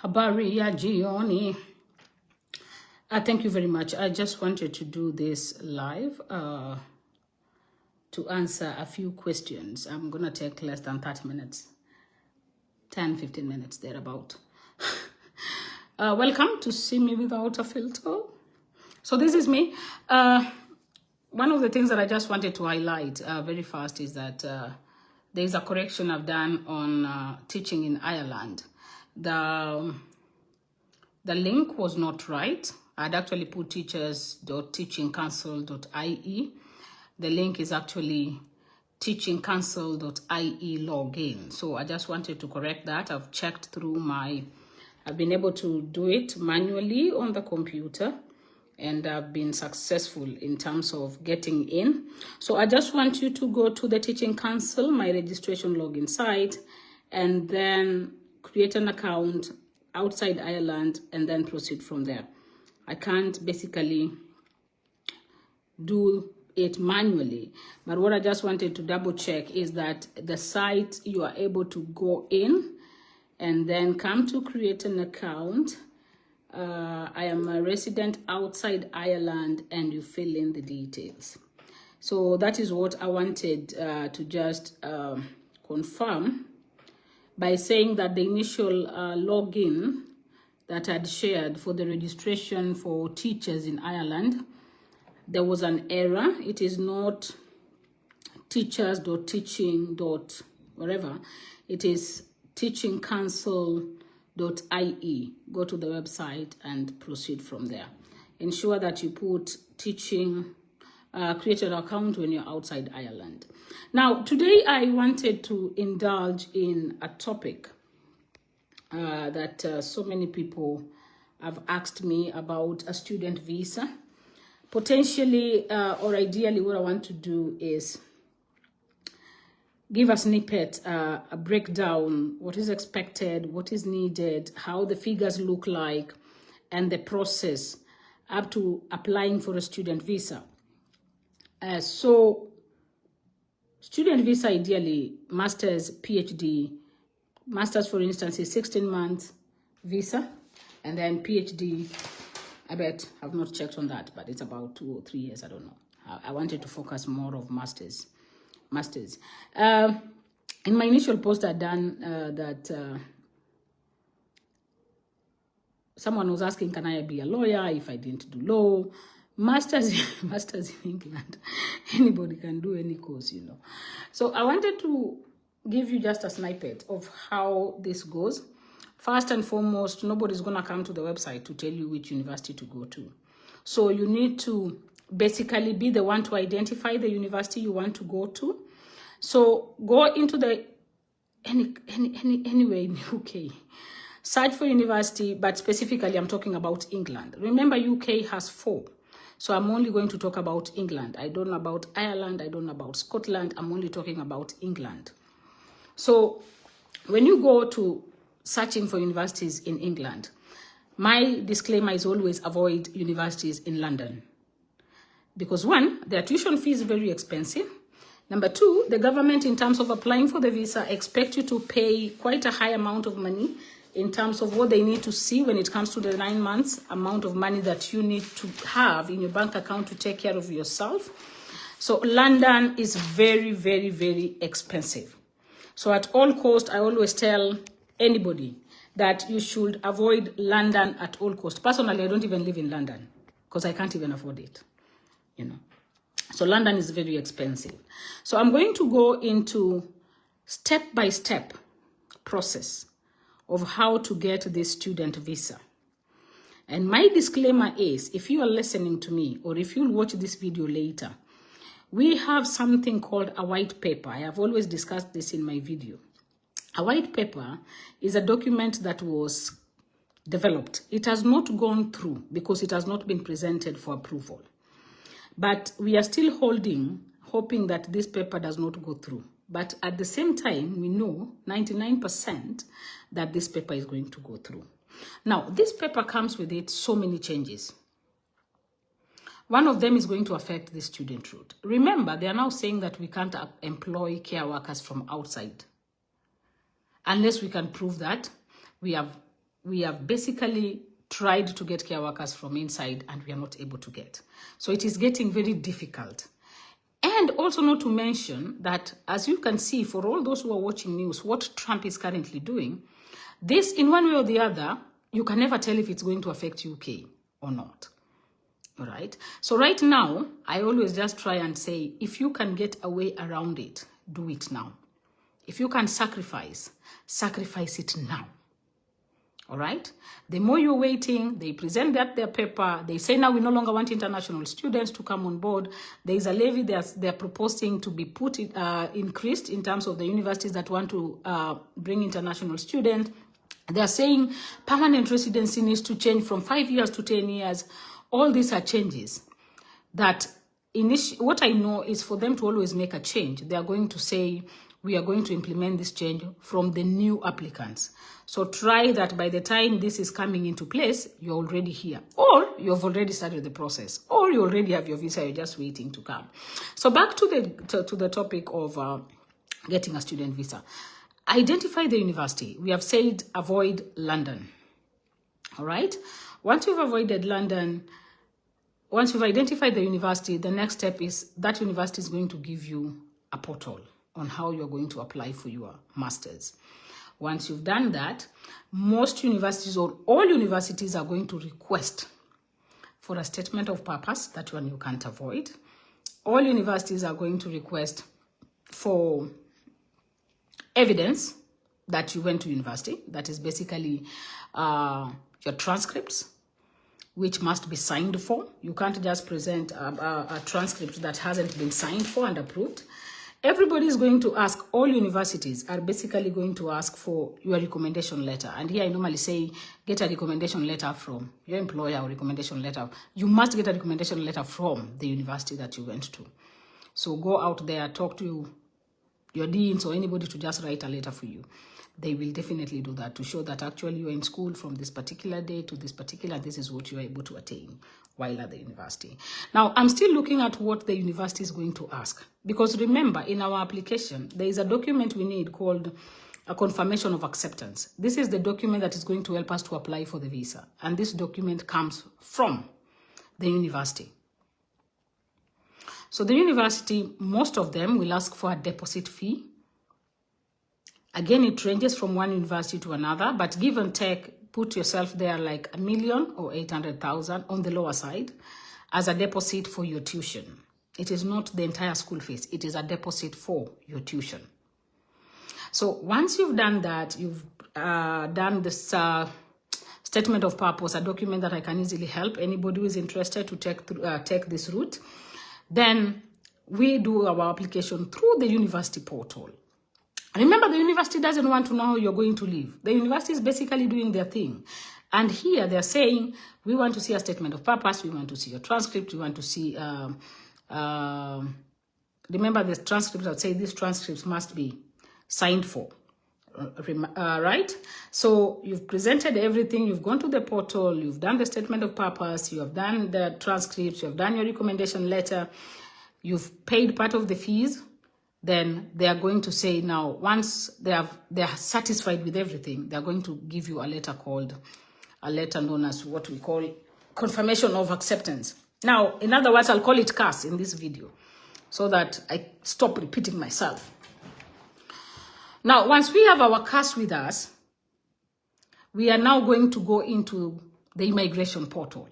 Habari ya jioni. Thank you very much. I just wanted to do this live to answer a few questions. I'm going to take less than 30 minutes, 10, 15 minutes thereabout. Welcome to See Me Without a Filter. So this is me. One of the things that I just wanted to highlight very fast is that there is a correction I've done on teaching in Ireland. The link was not right. I'd actually put teachers.teachingcouncil.ie. The link is actually teachingcouncil.ie login. So I just wanted to correct that. I've checked through I've been able to do it manually on the computer, and I've been successful in terms of getting in. So I just want you to go to the Teaching Council, my registration login site, and then create an account outside Ireland and then proceed from there. I can't basically do it manually, but what I just wanted to double check is that the site you are able to go in and then come to create an account. I am a resident outside Ireland, and you fill in the details. So that is what I wanted to just confirm by saying that the initial login that I'd shared for the registration for teachers in Ireland, there was an error. It is not teachers.teaching. whatever. It is teachingcouncil.ie. Go to the website and proceed from there. Ensure that you put teaching, create an account when you're outside Ireland. Now, today I wanted to indulge in a topic that so many people have asked me about: a student visa. Potentially, or ideally, what I want to do is give a snippet, a breakdown, what is expected, what is needed, how the figures look like, and the process up to applying for a student visa. So student visa, ideally, master's, PhD. Master's, for instance, is 16-month visa, and then PhD, I bet, I've not checked on that, but it's about 2 or 3 years, I don't know. I wanted to focus more of masters. In my initial post I'd done that someone was asking, can I be a lawyer if I didn't do law? Masters in England, anybody can do any course, you know. So I wanted to give you just a snippet of how this goes. First and foremost, nobody's going to come to the website to tell you which university to go to. So you need to basically be the one to identify the university you want to go to. So go into the anywhere in UK. Search for university, but specifically I'm talking about England. Remember, UK has 4. So I'm only going to talk about England. I don't know about Ireland. I don't know about Scotland. I'm only talking about England. So when you go to searching for universities in England, my disclaimer is always avoid universities in London. Because 1, their tuition fee is very expensive. Number 2, the government, in terms of applying for the visa, expect you to pay quite a high amount of money in terms of what they need to see when it comes to the 9 months amount of money that you need to have in your bank account to take care of yourself. So London is very, very, very expensive. So at all costs, I always tell anybody that you should avoid London at all costs. Personally, I don't even live in London because I can't even afford it, you know. So London is very expensive. So I'm going to go into step-by-step process of how to get this student visa. And my disclaimer is, if you are listening to me or if you'll watch this video later, we have something called a white paper. I have always discussed this in my video. A white paper is a document that was developed. It has not gone through because it has not been presented for approval. But we are still hoping that this paper does not go through. But at the same time, we know 99% that this paper is going to go through. Now, this paper comes with it so many changes. One of them is going to affect the student route. Remember, they are now saying that we can't employ care workers from outside unless we can prove that we have we have basically tried to get care workers from inside and we are not able to get. So it is getting very difficult. And also not to mention that, as you can see, for all those who are watching news, what Trump is currently doing, this in one way or the other, you can never tell if it's going to affect UK or not. All right. So right now, I always just try and say, if you can get a way around it, do it now. If you can sacrifice it now. All right. The more you're waiting, they present their paper. They say now we no longer want international students to come on board. There is a levy they're proposing to be increased in terms of the universities that want to bring international students. They're saying permanent residency needs to change from 5 years to 10 years. All these are changes that what I know is for them to always make a change. They are going to say, we are going to implement this change from the new applicants. So try that by the time this is coming into place, you're already here. Or you've already started the process. Or you already have your visa, you're just waiting to come. So back to the topic of getting a student visa. Identify the university. We have said avoid London. All right? Once you've avoided London, once you've identified the university, the next step is that university is going to give you a portal on how you're going to apply for your master's. Once you've done that, most universities or all universities are going to request for a statement of purpose. That one you can't avoid. All universities are going to request for evidence that you went to university. That is basically your transcripts, which must be signed for. You can't just present a transcript that hasn't been signed for and approved. Everybody is going to ask, all universities are basically going to ask for your recommendation letter. And here I normally say, get a recommendation letter from your employer or recommendation letter. You must get a recommendation letter from the university that you went to. So go out there, talk to your deans or anybody to just write a letter for you. They will definitely do that to show that actually you're in school from this particular day to this particular, this is what you are able to attain while at the university. Now, I'm still looking at what the university is going to ask. Because remember, in our application, there is a document we need called a confirmation of acceptance. This is the document that is going to help us to apply for the visa. And this document comes from the university. So the university, most of them will ask for a deposit fee. Again, it ranges from one university to another, but give and take, put yourself there like $1 million or 800,000 on the lower side as a deposit for your tuition. It is not the entire school fees. It is a deposit for your tuition. So once you've done that, you've done this statement of purpose, a document that I can easily help anybody who is interested to take this route. Then we do our application through the university portal. Remember, the university doesn't want to know how you're going to live. The university is basically doing their thing. And here they're saying, we want to see a statement of purpose. We want to see your transcript. We want to see, remember the transcripts, I would say these transcripts must be signed for, right? So you've presented everything. You've gone to the portal. You've done the statement of purpose. You have done the transcripts. You have done your recommendation letter. You've paid part of the fees. Then they are going to say now, once they are satisfied with everything, they are going to give you a letter known as what we call confirmation of acceptance. Now, in other words, I'll call it CAS in this video so that I stop repeating myself. Now, once we have our CAS with us, we are now going to go into the immigration portal.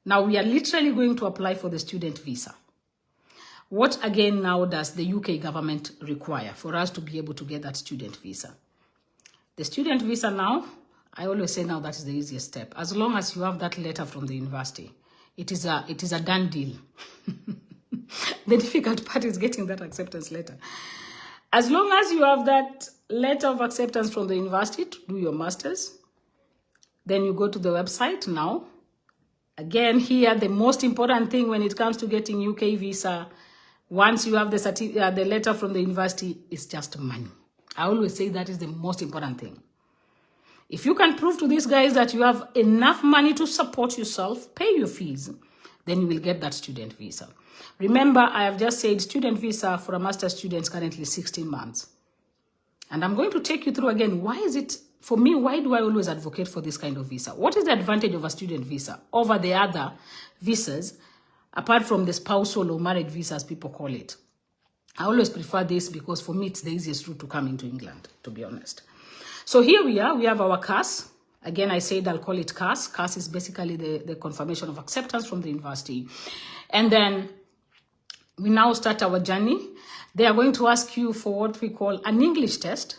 Now, we are literally going to apply for the student visa. What again now does the UK government require for us to be able to get that student visa? The student visa now, I always say now that is the easiest step. As long as you have that letter from the university, it is a done deal. The difficult part is getting that acceptance letter. As long as you have that letter of acceptance from the university to do your master's, then you go to the website now. Again, here, the most important thing when it comes to getting UK visa, once you have the letter from the university, is just money. I always say that is the most important thing. If you can prove to these guys that you have enough money to support yourself, pay your fees, then you will get that student visa. Remember, I have just said student visa for a master's student is currently 16 months. And I'm going to take you through again, why is it for me, why do I always advocate for this kind of visa? What is the advantage of a student visa over the other visas, apart from the spousal or marriage visa, as people call it? I always prefer this because for me, it's the easiest route to come into England, to be honest. So here we are. We have our CAS. Again, I said I'll call it CAS. CAS is basically the confirmation of acceptance from the university. And then we now start our journey. They are going to ask you for what we call an English test.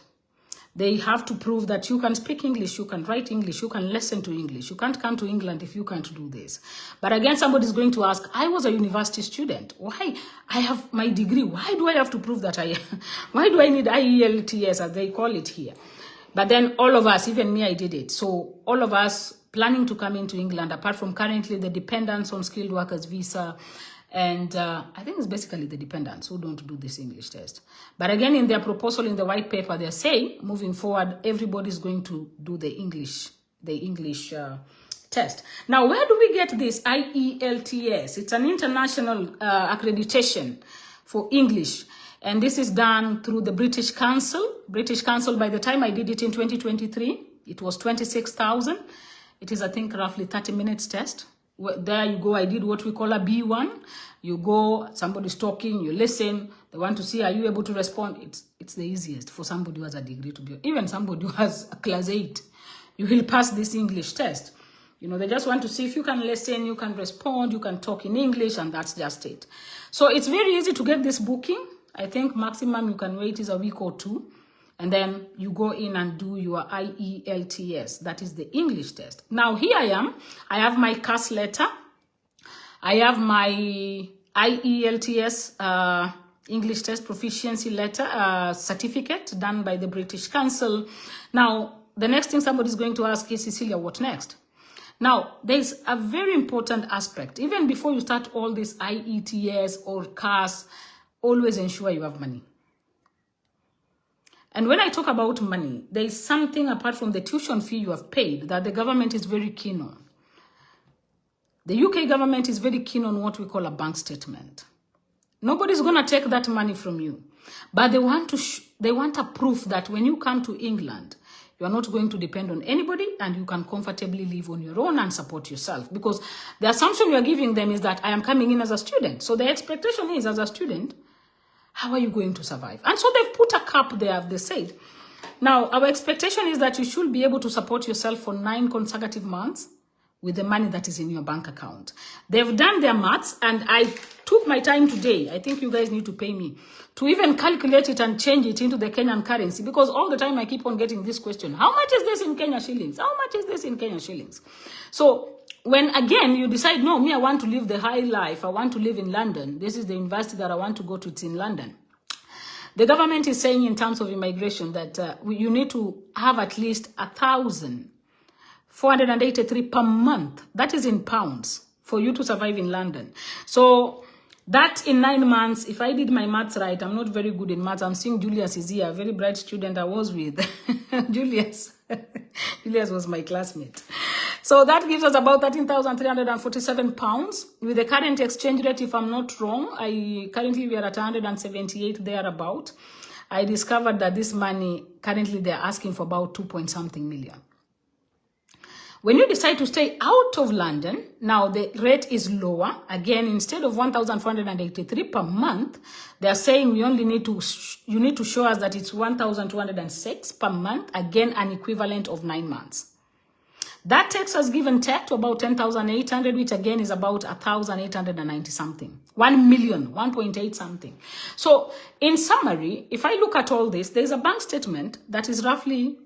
They have to prove that you can speak English, you can write English, you can listen to English. You can't come to England if you can't do this. But again, somebody's going to ask, I was a university student. Why? I have my degree. Why do I have to prove that why do I need IELTS, as they call it here? But then all of us, even me, I did it. So all of us planning to come into England, apart from currently the dependents on skilled workers visa, and I think it's basically the dependents who don't do this English test. But again, in their proposal, in the white paper, they're saying, moving forward, everybody's going to do the English test. Now, where do we get this IELTS? It's an international accreditation for English. And this is done through the British Council. British Council, by the time I did it in 2023, it was 26,000. It is, I think, roughly 30 minutes test. There you go, I did what we call a B1. You go, somebody's talking, you listen. They want to see, are you able to respond? It's the easiest for somebody who has a degree to be, even somebody who has a class 8. You will pass this English test. You know, they just want to see if you can listen, you can respond, you can talk in English, and that's just it. So it's very easy to get this booking. I think maximum you can wait is a week or 2. And then you go in and do your IELTS. That is the English test. Now, here I am. I have my CAS letter. I have my IELTS English test proficiency letter certificate done by the British Council. Now, the next thing somebody is going to ask is, Cecilia, what next? Now, there's a very important aspect. Even before you start all this IELTS or CAS, always ensure you have money. And when I talk about money, there is something apart from the tuition fee you have paid that the government is very keen on. The UK government is very keen on what we call a bank statement. Nobody's going to take that money from you. But they want a proof that when you come to England, you are not going to depend on anybody and you can comfortably live on your own and support yourself. Because the assumption you are giving them is that I am coming in as a student. So the expectation is, as a student, how are you going to survive? And so they've put a cap there, they said. Now, our expectation is that you should be able to support yourself for 9 consecutive months with the money that is in your bank account. They've done their maths, and I took my time today. I think you guys need to pay me to even calculate it and change it into the Kenyan currency, because all the time I keep on getting this question. How much is this in Kenya shillings? How much is this in Kenya shillings? So when, again, you decide, no, me, I want to live the high life. I want to live in London. This is the university that I want to go to. It's in London. The government is saying in terms of immigration that you need to have at least 1,483 per month. That is in pounds for you to survive in London. So that in 9 months, if I did my maths right, I'm not very good in maths. I'm seeing Julius is here, a very bright student I was with. Julius. Julius was my classmate. So that gives us about 13,347 pounds. With the current exchange rate, if I'm not wrong, currently we are at 178 thereabout. I discovered that this money, currently they're asking for about 2-point-something million. When you decide to stay out of London, now the rate is lower. Again, instead of 1,483 per month, they're saying you need to show us that it's 1,206 per month. Again, an equivalent of 9 months. That takes us give and take to about 10,800, which again is about 1,890 something. 1 million, 1.8 something. So in summary, if I look at all this, there's a bank statement that is roughly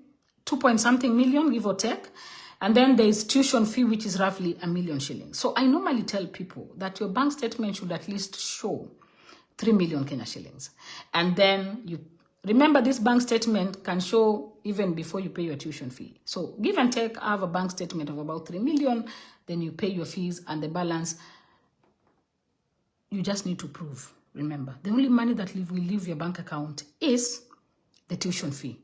2-point-something million, give or take. And then there's tuition fee, which is roughly 1 million shillings. So I normally tell people that your bank statement should at least show 3 million Kenya shillings. And then you remember, this bank statement can show even before you pay your tuition fee. So give and take, have a bank statement of about 3 million, then you pay your fees, and the balance, you just need to prove. Remember, the only money that will leave your bank account is the tuition fee.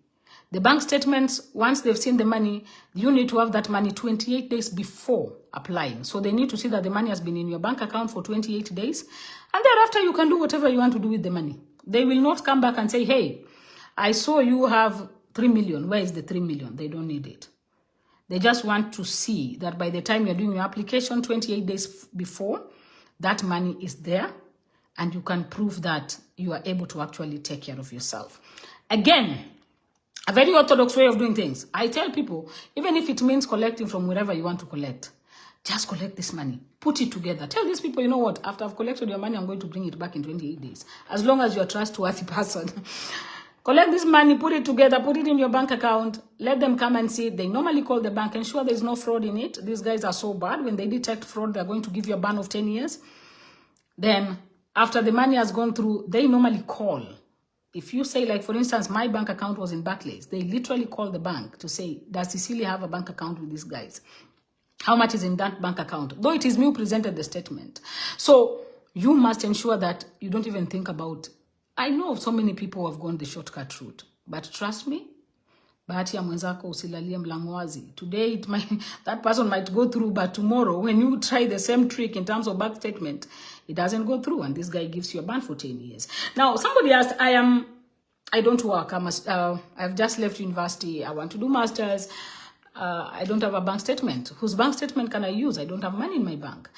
The bank statements, once they've seen the money, you need to have that money 28 days before applying. So they need to see that the money has been in your bank account for 28 days. And thereafter, you can do whatever you want to do with the money. They will not come back and say, hey, I saw you have 3 million. Where is the 3 million? They don't need it. They just want to see that by the time you're doing your application 28 days before, that money is there and you can prove that you are able to actually take care of yourself. Again, a very orthodox way of doing things. I tell people, even if it means collecting from wherever you want to collect, just collect this money, put it together. Tell these people, you know what, after I've collected your money, I'm going to bring it back in 28 days. As long as you're a trustworthy person. Collect this money, put it together, put it in your bank account, let them come and see it. They normally call the bank, ensure there's no fraud in it. These guys are so bad. When they detect fraud, they're going to give you a ban of 10 years. Then, after the money has gone through, they normally call. If you say, like, for instance, my bank account was in Barclays, they literally call the bank to say, does Cecilia have a bank account with these guys? How much is in that bank account? Though it is me who presented the statement. So, you must ensure that you don't even think about. I know of so many people who have gone the shortcut route, but trust me, bahati ya mwenzako usilalie mlango wazi. Today, that person might go through, but tomorrow, when you try the same trick in terms of bank statement, it doesn't go through, and this guy gives you a ban for 10 years. Now, somebody asked, I don't work. I've just left university. I want to do masters. I don't have a bank statement. Whose bank statement can I use? I don't have money in my bank.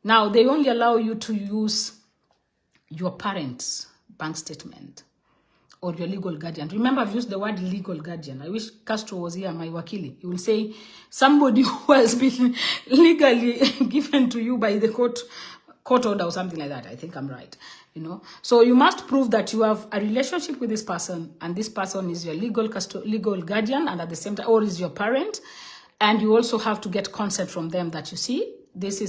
Now, they only allow you to use your parents' bank statement or your legal guardian. Remember, I've used the word legal guardian. I wish Castro was here, my wakili. He will say somebody who has been legally given to you by the court order or something like that. I think I'm right. You know, so you must prove that you have a relationship with this person, and this person is your legal guardian, and at the same time, or is your parent, and you also have to get consent from them that, you see, they've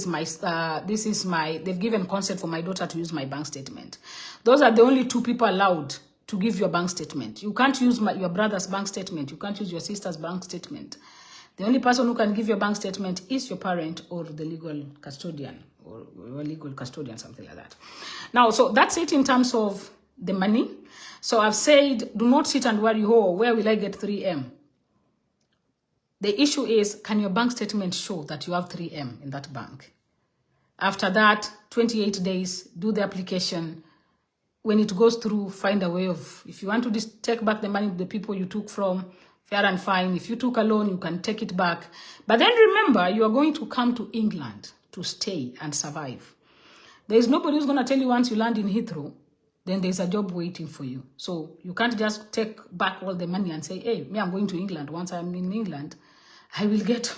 given consent for my daughter to use my bank statement. Those are the only two people allowed to give your bank statement. You can't use your brother's bank statement. You can't use your sister's bank statement. The only person who can give your bank statement is your parent or the legal custodian or legal custodian, something like that. Now, so that's it in terms of the money. So I've said, do not sit and worry, oh, where will I get 3M? The issue is, can your bank statement show that you have 3M in that bank? After that, 28 days, do the application. When it goes through, find a way of, if you want to take back the money to the people you took from, fair and fine. If you took a loan, you can take it back. But then remember, you are going to come to England to stay and survive. There is nobody who's going to tell you once you land in Heathrow, then there's a job waiting for you. So you can't just take back all the money and say, hey, me, I'm going to England. Once I'm in England, I will get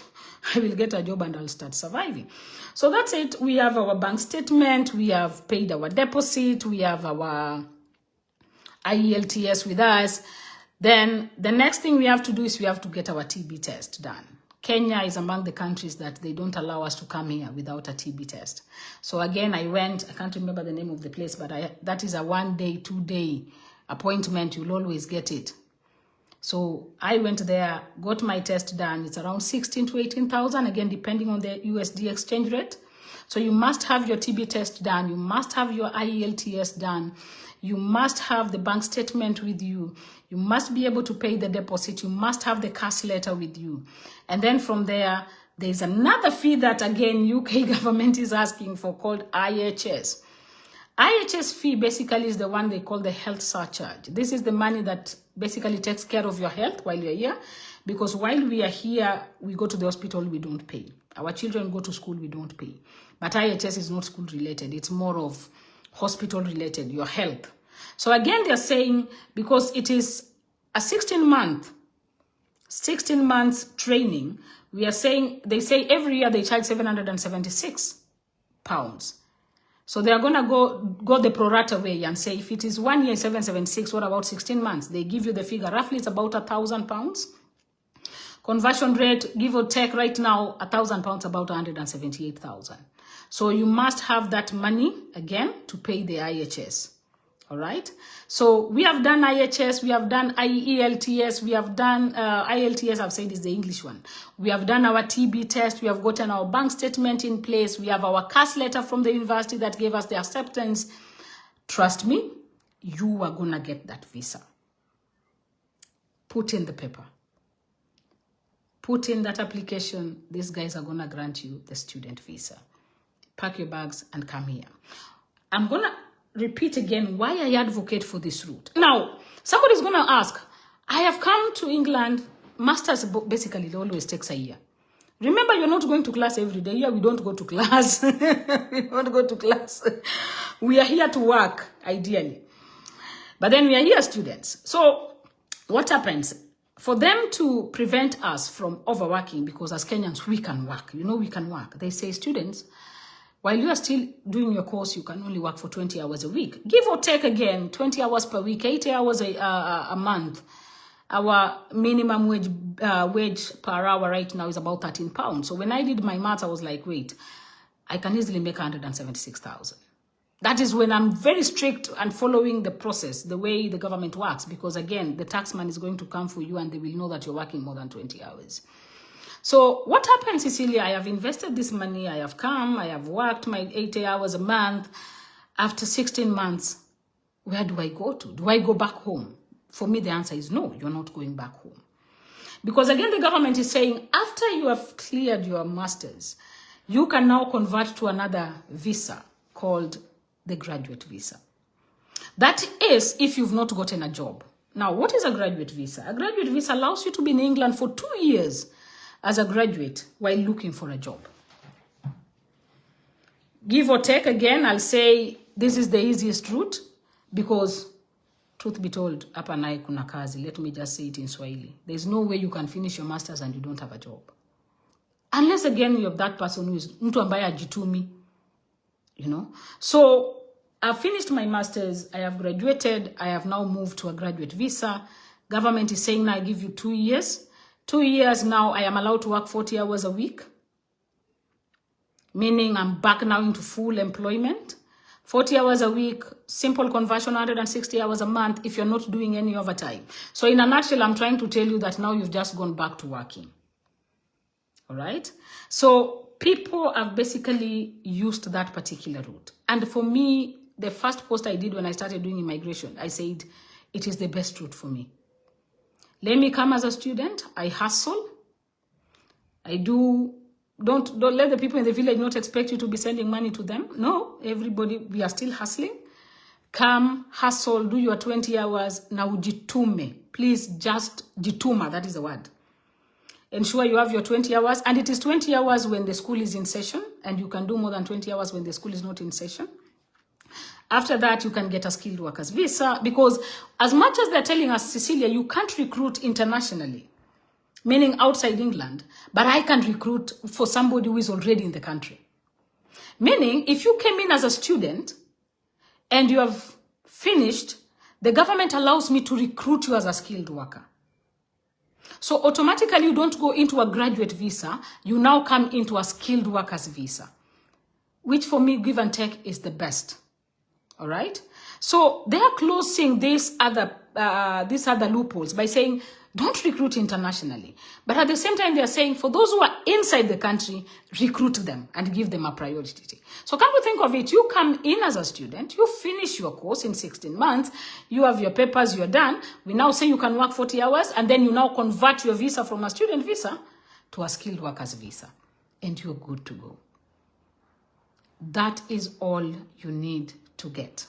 a job and I'll start surviving. So that's it. We have our bank statement. We have paid our deposit. We have our IELTS with us. Then the next thing we have to do is we have to get our TB test done. Kenya is among the countries that they don't allow us to come here without a TB test. So again, I can't remember the name of the place, but that is a 1 day, 2 day appointment. You'll always get it. So I went there, got my test done. It's around 16 to 18,000, again, depending on the USD exchange rate. So you must have your TB test done. You must have your IELTS done. You must have the bank statement with you. You must be able to pay the deposit. You must have the cash letter with you. And then from there, there's another fee that, again, UK government is asking for called IHS. IHS fee basically is the one they call the health surcharge. This is the money that basically takes care of your health while you're here. Because while we are here, we go to the hospital, we don't pay. Our children go to school, we don't pay. But IHS is not school related. It's more of hospital related, your health. So again, they're saying, because it is a 16 months training, we are saying, they say every year they charge £776. So they are going to go the pro rata way and say, if it is 1 year, 776, what about 16 months? They give you the figure. Roughly, it's about £1,000. Conversion rate, give or take, right now, £1,000, about 178,000. So you must have that money, again, to pay the IHS. All right. So we have done IHS, we have done IELTS, we have done IELTS, I've said is the English one. We have done our TB test, we have gotten our bank statement in place, we have our cash letter from the university that gave us the acceptance. Trust me, you are going to get that visa. Put in the paper. Put in that application. These guys are going to grant you the student visa. Pack your bags and come here. I'm going to repeat again why I advocate for this route. Now, somebody's going to ask, I have come to England. Masters basically always takes a year. Remember, you're not going to class every day. Here, we don't go to class. We don't go to class. We are here to work, ideally. But then we are here students. So what happens? For them to prevent us from overworking, because as Kenyans, we can work. You know, we can work. They say, students, while you are still doing your course, you can only work for 20 hours a week. Give or take again, 20 hours per week, 80 hours a month. Our minimum wage per hour right now is about £13. So when I did my maths, I was like, wait, I can easily make 176,000. That is when I'm very strict and following the process, the way the government works, because again, the taxman is going to come for you and they will know that you're working more than 20 hours. So what happened, Cecilia? I have invested this money. I have come. I have worked my 80 hours a month. After 16 months, where do I go to? Do I go back home? For me, the answer is no, you're not going back home. Because again, the government is saying, after you have cleared your master's, you can now convert to another visa called the graduate visa. That is if you've not gotten a job. Now, what is a graduate visa? A graduate visa allows you to be in England for 2 years as a graduate while looking for a job. Give or take, again, I'll say this is the easiest route because, truth be told, hapa naye kuna kazi. Let me just say it in Swahili. There's no way you can finish your master's and you don't have a job. Unless, again, you're that person who is mtu ambaye ajitumi, you know. So, I've finished my master's. I have graduated. I have now moved to a graduate visa. Government is saying now I give you 2 years. 2 years now, I am allowed to work 40 hours a week. Meaning I'm back now into full employment. 40 hours a week, simple conversion, 160 hours a month if you're not doing any overtime. So in a nutshell, I'm trying to tell you that now you've just gone back to working. All right? So people have basically used that particular route. And for me, the first post I did when I started doing immigration, I said, it is the best route for me. Let me come as a student. I hustle. I do. Don't let the people in the village not expect you to be sending money to them. No, everybody, we are still hustling. Come, hustle, do your 20 hours. Now jitume. Please just jituma, that is the word. Ensure you have your 20 hours. And it is 20 hours when the school is in session. And you can do more than 20 hours when the school is not in session. After that, you can get a skilled workers visa. Because as much as they're telling us, Cecilia, you can't recruit internationally. Meaning outside England, but I can recruit for somebody who is already in the country. Meaning, if you came in as a student and you have finished, the government allows me to recruit you as a skilled worker. So automatically you don't go into a graduate visa, you now come into a skilled workers visa, which for me, give and take, is the best. All right? So they are closing these other loopholes by saying, don't recruit internationally. But at the same time, they are saying, for those who are inside the country, recruit them and give them a priority. So come to think of it, you come in as a student, you finish your course in 16 months, you have your papers, you're done. We now say you can work 40 hours, and then you now convert your visa from a student visa to a skilled workers visa. And you're good to go. That is all you need to get.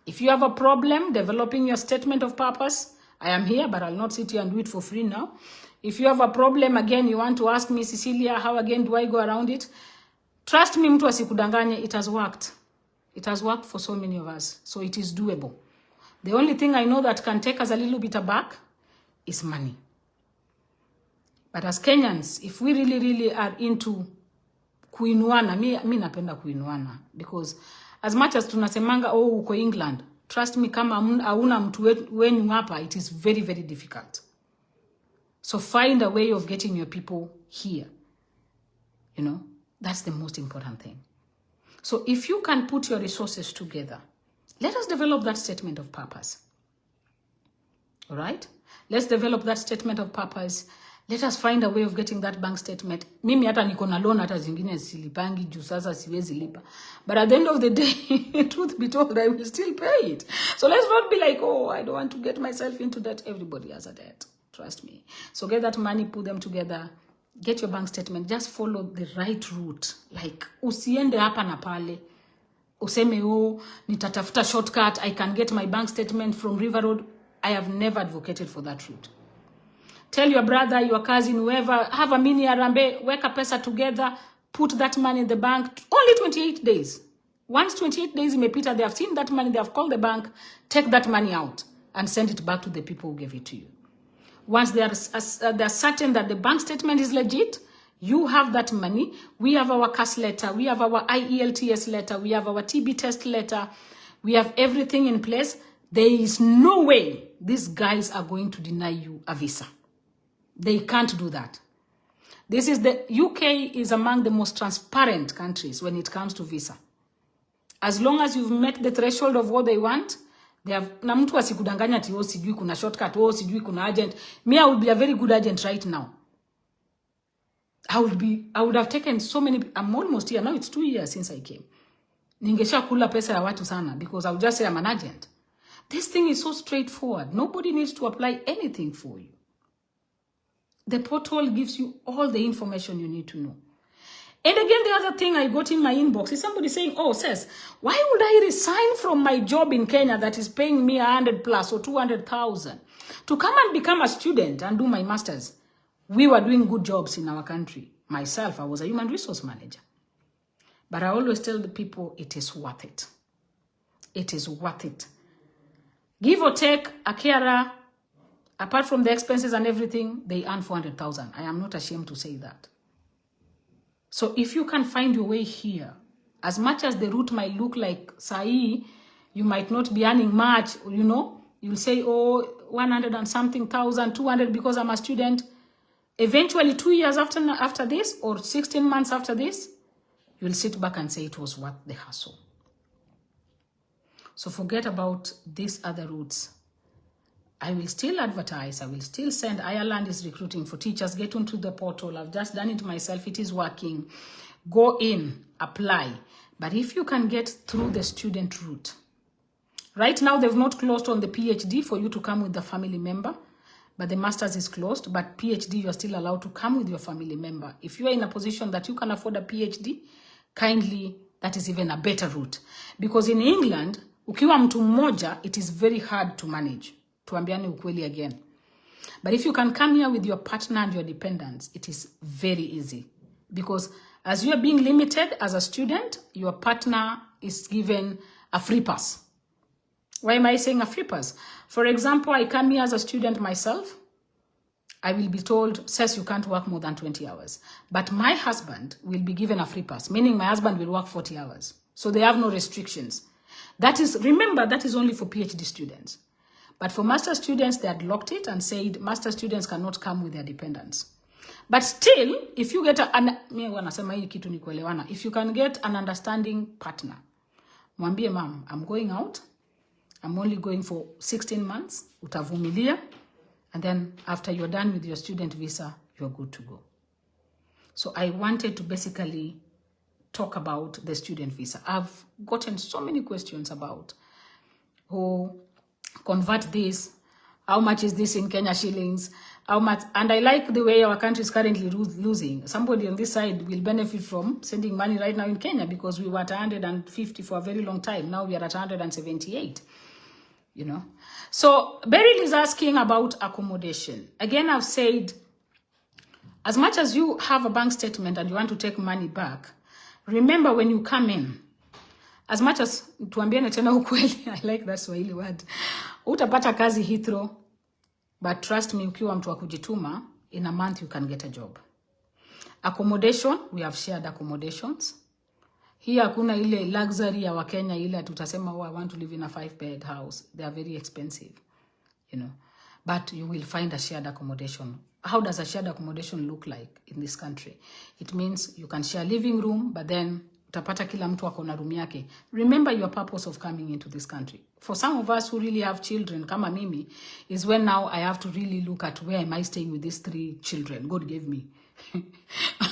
If you have a problem developing your statement of purpose, I am here, but I'll not sit here and do it for free now. If you have a problem, again, you want to ask me, Cecilia, how again do I go around it? Trust me, mtu asikudanganye, it has worked. It has worked for so many of us. So it is doable. The only thing I know that can take us a little bit aback is money. But as Kenyans, if we really are into kuinuana, mi napenda kuinuana. Because as much as tunasemanga, oh, uko England, trust me, kama hauna mtu wenu hapa, it is very, very difficult. So find a way of getting your people here. You know, that's the most important thing. So if you can put your resources together, let us develop that statement of purpose. All right? Let's develop that statement of purpose. Let us find a way of getting that bank statement. Mimi hata niko na loan hata zingine silipangi juu sasa siwezi lipa. But at the end of the day, truth be told, I will still pay it. So let's not be like, oh, I don't want to get myself into debt. Everybody has a debt. Trust me. So get that money, put them together. Get your bank statement. Just follow the right route. Like, usiende hapa na pale. Useme, oh, nitatafuta shortcut. I can get my bank statement from River Road. I have never advocated for that route. Tell your brother, your cousin, whoever, have a mini Harambee, work a pesa together, put that money in the bank. Only 28 days. Once 28 days imepita, they have seen that money, they have called the bank, take that money out and send it back to the people who gave it to you. Once they are certain that the bank statement is legit, you have that money. We have our CAS letter, we have our IELTS letter, we have our TB test letter, we have everything in place. There is no way these guys are going to deny you a visa. They can't do that. This is the UK is among the most transparent countries when it comes to visa. As long as you've met the threshold of what they want, they have, na mtu asikudanganya ati oh sijui kuna shortcut, oh sijui kuna agent. Me, I would be a very good agent right now. I would have taken so many, I'm almost here, now it's 2 years since I came. Ningesha kula pesa ya watu sana because I would just say I'm an agent. This thing is so straightforward. Nobody needs to apply anything for you. The portal gives you all the information you need to know. And again, the other thing I got in my inbox is somebody saying, oh, says, why would I resign from my job in Kenya that is paying me 100 plus or 200,000 to come and become a student and do my master's? We were doing good jobs in our country. Myself, I was a human resource manager. But I always tell the people, it is worth it. It is worth it. Give or take, a carer, apart from the expenses and everything, they earn 400,000. I am not ashamed to say that. So if you can find your way here, as much as the route might look like Sai, you might not be earning much, you know, you'll say, oh, 100 and something thousand, 200 because I'm a student. Eventually 2 years after this, or 16 months after this, you'll sit back and say it was worth the hassle. So forget about these other routes. I will still advertise. I will still send. Ireland is recruiting for teachers. Get onto the portal. I've just done it myself. It is working. Go in, apply. But if you can get through the student route. Right now, they've not closed on the PhD for you to come with the family member. But the master's is closed. But PhD, you're still allowed to come with your family member. If you are in a position that you can afford a PhD, kindly, that is even a better route. Because in England, ukiwa mtu mmoja, it is very hard to manage. Tuambiane ukweli again. But if you can come here with your partner and your dependents, it is very easy. Because as you are being limited as a student, your partner is given a free pass. Why am I saying a free pass? For example, I come here as a student myself. I will be told, says you can't work more than 20 hours. But my husband will be given a free pass, meaning my husband will work 40 hours. So they have no restrictions. That is, remember, that is only for PhD students. But for master students, they had locked it and said master students cannot come with their dependents. But still, if you get if you can get an understanding partner, mwambie mom, I'm going out. I'm only going for 16 months. Utavumilia. And then after you're done with your student visa, you're good to go. So I wanted to basically talk about the student visa. I've gotten so many questions about who convert this, how much is this in Kenya shillings, how much, and I like the way our country is currently losing. Somebody on this side will benefit from sending money right now in Kenya because we were at 150 for a very long time. Now we are at 178, you know. So Beryl is asking about accommodation. Again, I've said, as much as you have a bank statement and you want to take money back, remember when you come in, as much as tuambiane tena ukweli, I like that Swahili word, utapata kazi Heathrow, but trust me, ukiwa mtu wa kujituma, in a month you can get a job. Accommodation, we have shared accommodations. Hii hakuna ile luxury ya Wakenya ile tutasema, oh, I want to live in a 5-bed house. They are very expensive, you know. But you will find a shared accommodation. How does a shared accommodation look like in this country? It means you can share living room, but then utapata kila mtu ako na room yake. Remember your purpose of coming into this country. For some of us who really have children, kama mimi, is when now I have to really look at where am I staying with these 3 children God gave me.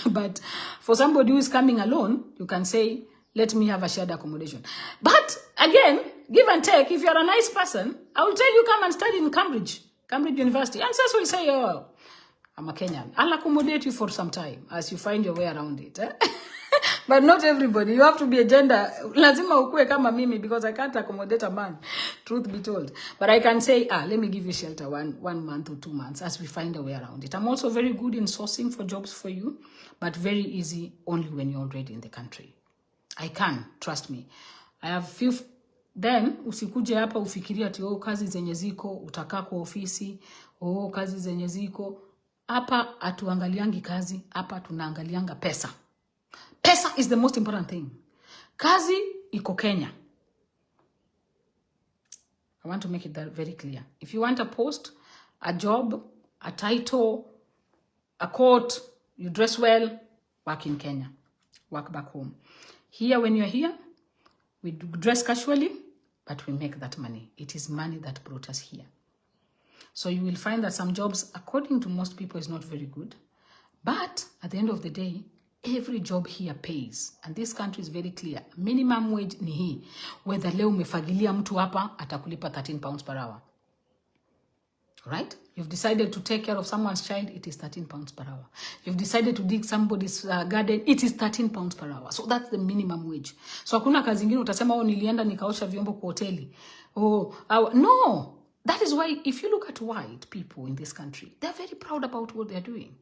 But for somebody who is coming alone, you can say, let me have a shared accommodation. But again, give and take, if you're a nice person, I will tell you come and study in Cambridge University. And Cess will say, oh, I'm a Kenyan. I'll accommodate you for some time as you find your way around it. But not everybody. You have to be a gender. Lazima ukue kama mimi because I can't accommodate a man, truth be told. But I can say, let me give you shelter one month or 2 months as we find a way around it. I'm also very good in sourcing for jobs for you, but very easy only when you're already in the country. I can, trust me. I have few. Then usikuje hapa ufikiria ati kazi zenye ziko utakaa kwa ofisi, kazi zenye ziko. Hapa atuangaliangi kazi, hapa tunaangalianga pesa. Pesa is the most important thing. Kazi iko Kenya. I want to make it very clear. If you want a post, a job, a title, a coat, you dress well, work in Kenya. Work back home. Here, when you're here, we dress casually, but we make that money. It is money that brought us here. So you will find that some jobs, according to most people, is not very good. But at the end of the day, every job here pays. And this country is very clear. Minimum wage ni hii. Whether leo umefagilia mtu hapa, atakulipa 13 pounds per hour. Right? You've decided to take care of someone's child, it is 13 pounds per hour. You've decided to dig somebody's garden, it is 13 pounds per hour. So that's the minimum wage. So hakuna kazi ingine utasema nilienda nikaosha vyombo kwa hoteli. No. That is why if you look at white people in this country, they're very proud about what they're doing.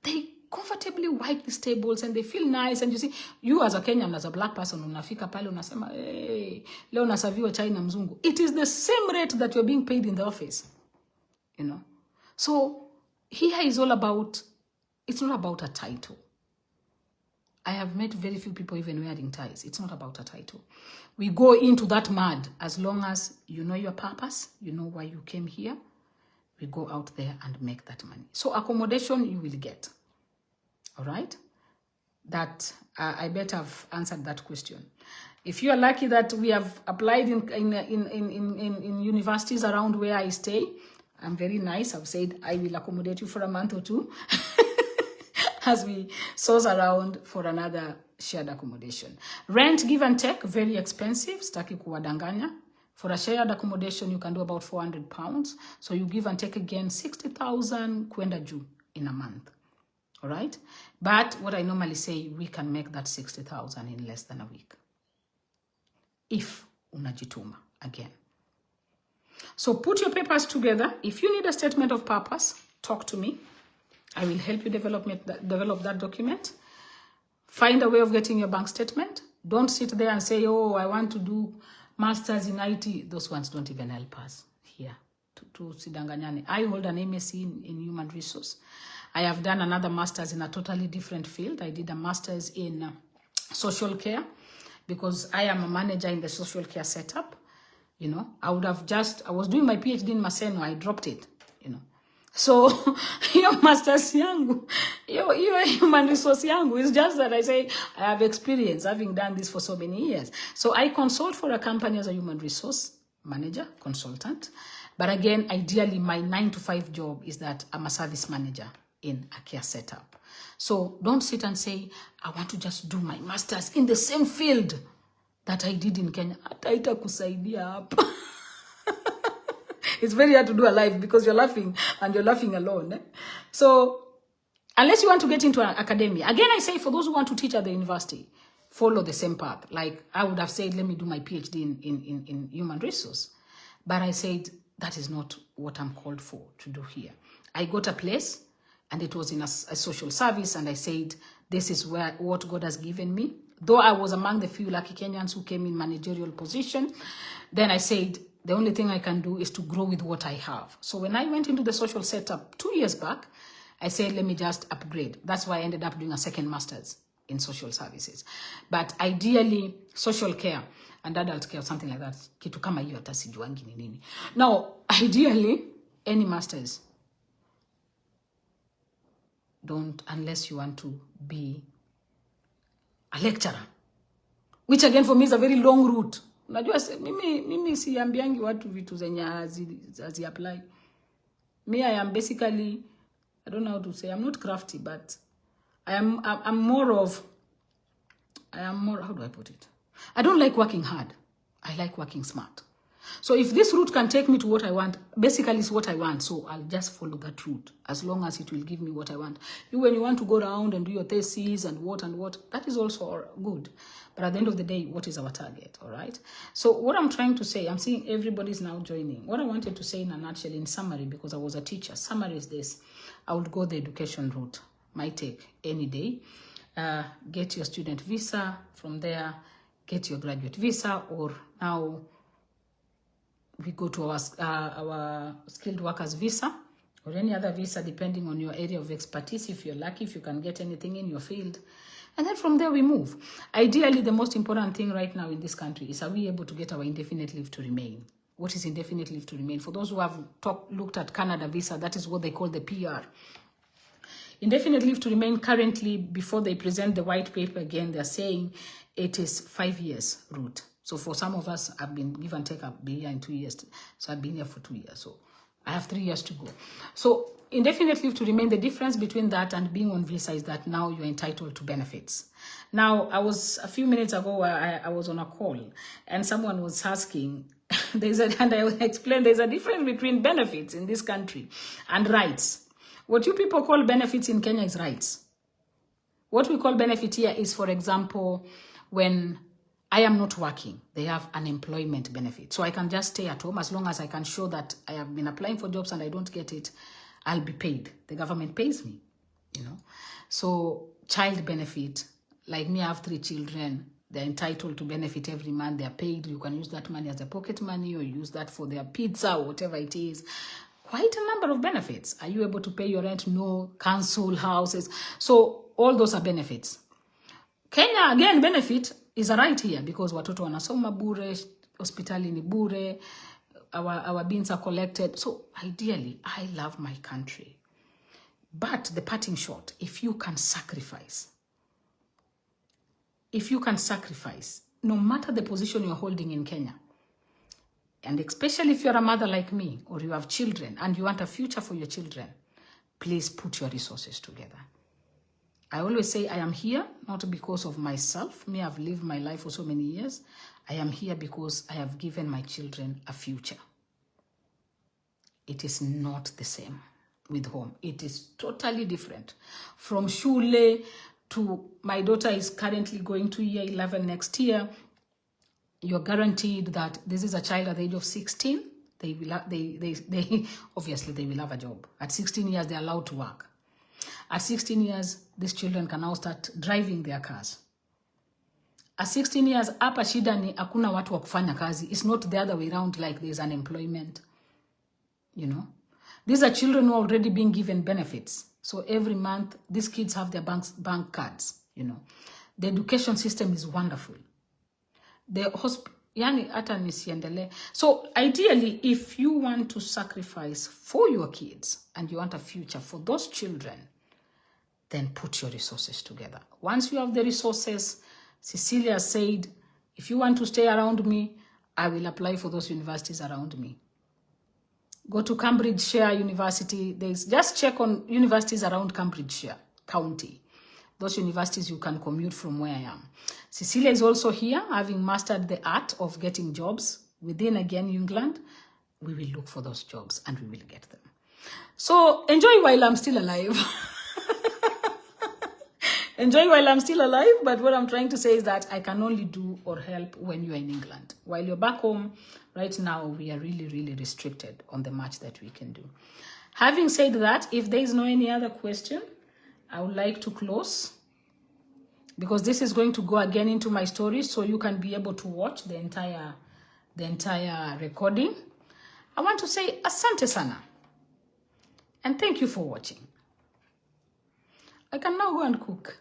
They comfortably wipe these tables and they feel nice. And you see, you as a Kenyan, as a black person, unafika pale unasema, hey, leo nasaviwa chai na mzungu. It is the same rate that you're being paid in the office. You know? So here is all about, it's not about a title. I have met very few people even wearing ties. It's not about a title. We go into that mud as long as you know your purpose, you know why you came here. We go out there and make that money. So accommodation you will get. All right? That I bet I've answered that question. If you are lucky that we have applied in universities around where I stay, I'm very nice. I've said I will accommodate you for a month or 2 as we source around for another shared accommodation. Rent, give and take, very expensive. Sitaki kuwadanganya. For a shared accommodation, you can do about 400 pounds. So you give and take again 60,000 kwenda juu in a month. All right? But what I normally say, we can make that 60,000 in less than a week. If unajituma, again. So put your papers together. If you need a statement of purpose, talk to me. I will help you develop that document. Find a way of getting your bank statement. Don't sit there and say, I want to do masters in IT. Those ones don't even help us here. To sidanganyane. I hold an MSc in human resource. I have done another master's in a totally different field. I did a master's in social care because I am a manager in the social care setup. You know, I was doing my PhD in Maseno. I dropped it, you know. So, your master's yangu, your human resource yangu, is just that I say, I have experience having done this for so many years. So I consult for a company as a human resource manager, consultant. But again, ideally, my 9-to-5 job is that I'm a service manager in a care setup. So don't sit and say, I want to just do my master's in the same field that I did in Kenya. Ataita kusaidia hapa. It's very hard to do a live because you're laughing and you're laughing alone. Eh? So unless you want to get into an academia, again, I say for those who want to teach at the university, follow the same path. Like I would have said, let me do my PhD in human resource. But I said, that is not what I'm called for to do here. I got a place and it was in a social service. And I said, this is what God has given me. Though I was among the few lucky Kenyans who came in managerial position, then I said, the only thing I can do is to grow with what I have. So when I went into the social setup 2 years back, I said, let me just upgrade. That's why I ended up doing a second master's in social services. But ideally, social care and adult care, something like that. Kitu kama hiyo hata sijuangi ni nini. Now, ideally, any master's, don't, unless you want to be a lecturer. Which again for me is a very long route. Unajua mimi siambiangi watu vitu zenye hazi apply. Me, I am basically, I don't know how to say, I'm not crafty, but I'm more, how do I put it? I don't like working hard. I like working smart. So if this route can take me to what I want, basically it's what I want. So I'll just follow that route as long as it will give me what I want. When you want to go around and do your thesis and what, that is also good. But at the end of the day, what is our target, all right? So what I'm trying to say, I'm seeing everybody's now joining. What I wanted to say in a nutshell, in summary, because I was a teacher, summary is this. I would go the education route. Might take any day. Get your student visa. From there, get your graduate visa, or now we go to our skilled workers visa or any other visa, depending on your area of expertise. If you're lucky, if you can get anything in your field. And then from there we move. Ideally, the most important thing right now in this country is, are we able to get our indefinite leave to remain? What is indefinite leave to remain? For those who have looked at Canada visa, that is what they call the PR. Indefinite leave to remain currently, before they present the white paper again, they're saying it is 5 years route. So for some of us, I've been give and take, I've been here in 2 years. So I've been here for 2 years. So I have 3 years to go. So indefinite leave to remain, the difference between that and being on visa is that now you're entitled to benefits. Now, a few minutes ago, I was on a call and someone was asking, and I explained there's a difference between benefits in this country and rights. What you people call benefits in Kenya is rights. What we call benefit here is, for example, when I am not working, they have unemployment benefit. So I can just stay at home as long as I can show that I have been applying for jobs and I don't get it, I'll be paid. The government pays me, you know. So child benefit, like me, I have 3 children. They're entitled to benefit every month. They're paid. You can use that money as a pocket money or use that for their pizza or whatever it is. Quite a number of benefits. Are you able to pay your rent? No. Council houses. So all those are benefits. Kenya, again, benefit is a right here because watoto wanasoma bure, hospitali ni bure, our beans are collected. So ideally, I love my country. But the parting shot, if you can sacrifice, no matter the position you're holding in Kenya, and especially if you're a mother like me, or you have children and you want a future for your children, please put your resources together. I always say I am here, not because of myself. Me, I've lived my life for so many years. I am here because I have given my children a future. It is not the same with home. It is totally different. From Shule to my daughter is currently going to year 11 next year. You're guaranteed that this is a child at the age of 16. They obviously they will have a job. At 16 years, they're allowed to work. At 16 years, these children can now start driving their cars. At 16 years, hapa shida ni hakuna watu wa kufanya kazi. It's not the other way around, like there's unemployment. You know, these are children who are already being given benefits. So every month, these kids have their bank cards. You know, the education system is wonderful. So ideally, if you want to sacrifice for your kids and you want a future for those children, then put your resources together. Once you have the resources, Cecilia said, if you want to stay around me, I will apply for those universities around me. Go to Cambridgeshire University. Just check on universities around Cambridgeshire County. Those universities you can commute from where I am. Cecilia is also here, having mastered the art of getting jobs within, again, England. We will look for those jobs and we will get them. So enjoy while I'm still alive. Enjoy while I'm still alive, but what I'm trying to say is that I can only do or help when you're in England. While you're back home, right now, we are really, really restricted on the much that we can do. Having said that, if there is no any other question, I would like to close because this is going to go again into my story so you can be able to watch the entire recording. I want to say asante sana and thank you for watching. I can now go and cook.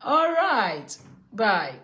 All right. Bye.